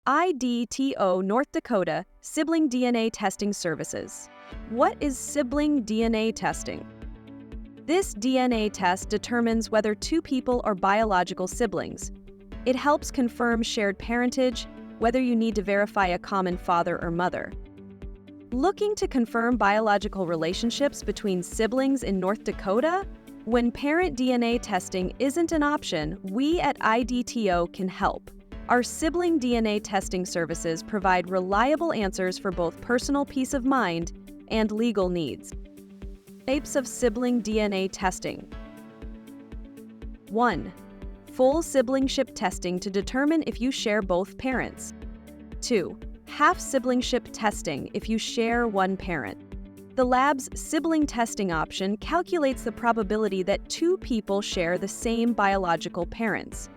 IDTO North Dakota Sibling DNA Testing Services. What is sibling DNA testing? This DNA test determines whether two people are biological siblings. It helps confirm shared parentage, whether you need to verify a common father or mother. Looking to confirm biological relationships between siblings in North Dakota? When parent DNA testing isn't an option, we at IDTO can help. Our sibling DNA testing services provide reliable answers for both personal peace of mind and legal needs. Types of sibling DNA testing. 1. Full siblingship testing to determine if you share both parents. 2. Half siblingship testing if you share one parent. The lab's sibling testing option calculates the probability that two people share the same biological parents.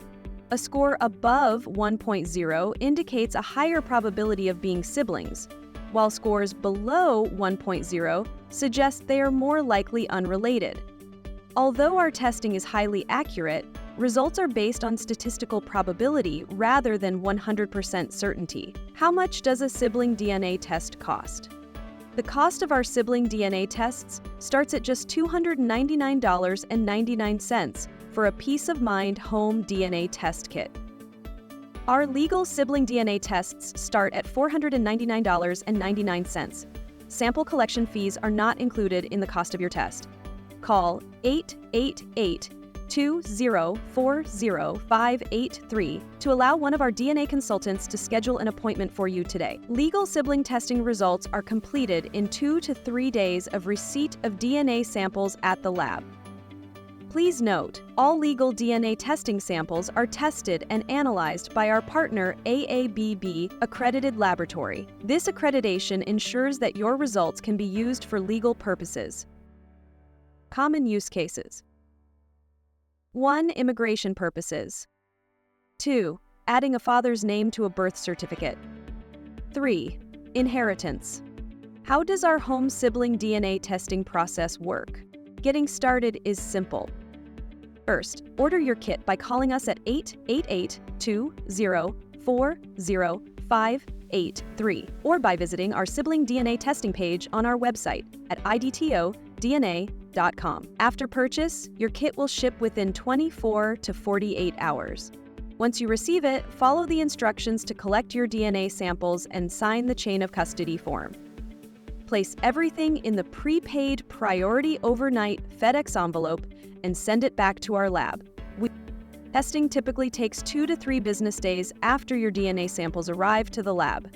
A score above 1.0 indicates a higher probability of being siblings, while scores below 1.0 suggest they are more likely unrelated. Although our testing is highly accurate, results are based on statistical probability rather than 100% certainty. How much does a sibling DNA test cost? The cost of our sibling DNA tests starts at just $299.99 for a peace of mind home DNA test kit. Our legal sibling DNA tests start at $499.99. Sample collection fees are not included in the cost of your test. Call 888-204-0583 to allow one of our DNA consultants to schedule an appointment for you today. Legal sibling testing results are completed in 2 to 3 days of receipt of DNA samples at the lab. Please note, all legal DNA testing samples are tested and analyzed by our partner AABB accredited laboratory. This accreditation ensures that your results can be used for legal purposes. Common use cases. 1. Immigration purposes. 2. Adding a father's name to a birth certificate. 3. Inheritance. How does our home sibling DNA testing process work? Getting started is simple. First, order your kit by calling us at 888-204-0583 or by visiting our sibling DNA testing page on our website at IDTODNA.com. After purchase, your kit will ship within 24 to 48 hours. Once you receive it, follow the instructions to collect your DNA samples and sign the chain of custody form. Place everything in the prepaid Priority Overnight FedEx envelope and send it back to our lab. Testing typically takes 2 to 3 business days after your DNA samples arrive to the lab.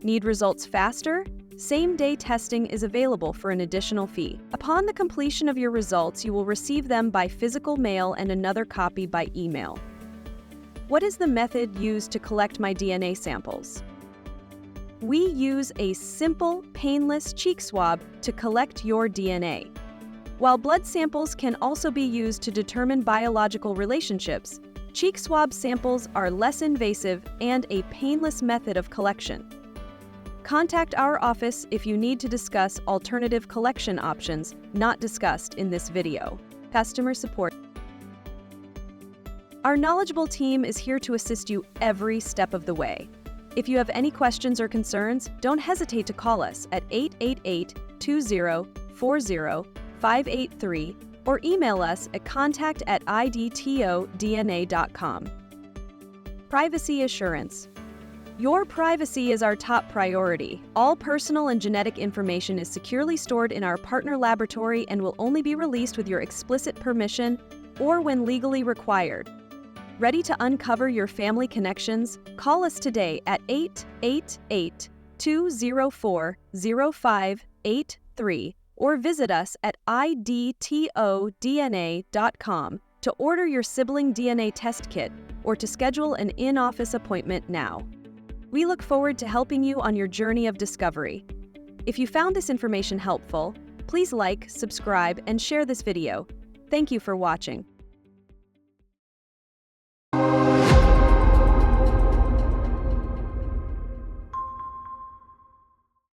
Need results faster? Same-day testing is available for an additional fee. Upon the completion of your results, you will receive them by physical mail and another copy by email. What is the method used to collect my DNA samples? We use a simple, painless cheek swab to collect your DNA. While blood samples can also be used to determine biological relationships, cheek swab samples are less invasive and a painless method of collection. Contact our office if you need to discuss alternative collection options not discussed in this video. Customer support. Our knowledgeable team is here to assist you every step of the way. If you have any questions or concerns, don't hesitate to call us at 888-204-0583 or email us at contact@idtodna.com. Privacy assurance. Your privacy is our top priority. All personal and genetic information is securely stored in our partner laboratory and will only be released with your explicit permission or when legally required. Ready to uncover your family connections? Call us today at 888-204-0583 or visit us at IDTODNA.com to order your sibling DNA test kit or to schedule an in-office appointment now. We look forward to helping you on your journey of discovery. If you found this information helpful, please like, subscribe, and share this video. Thank you for watching.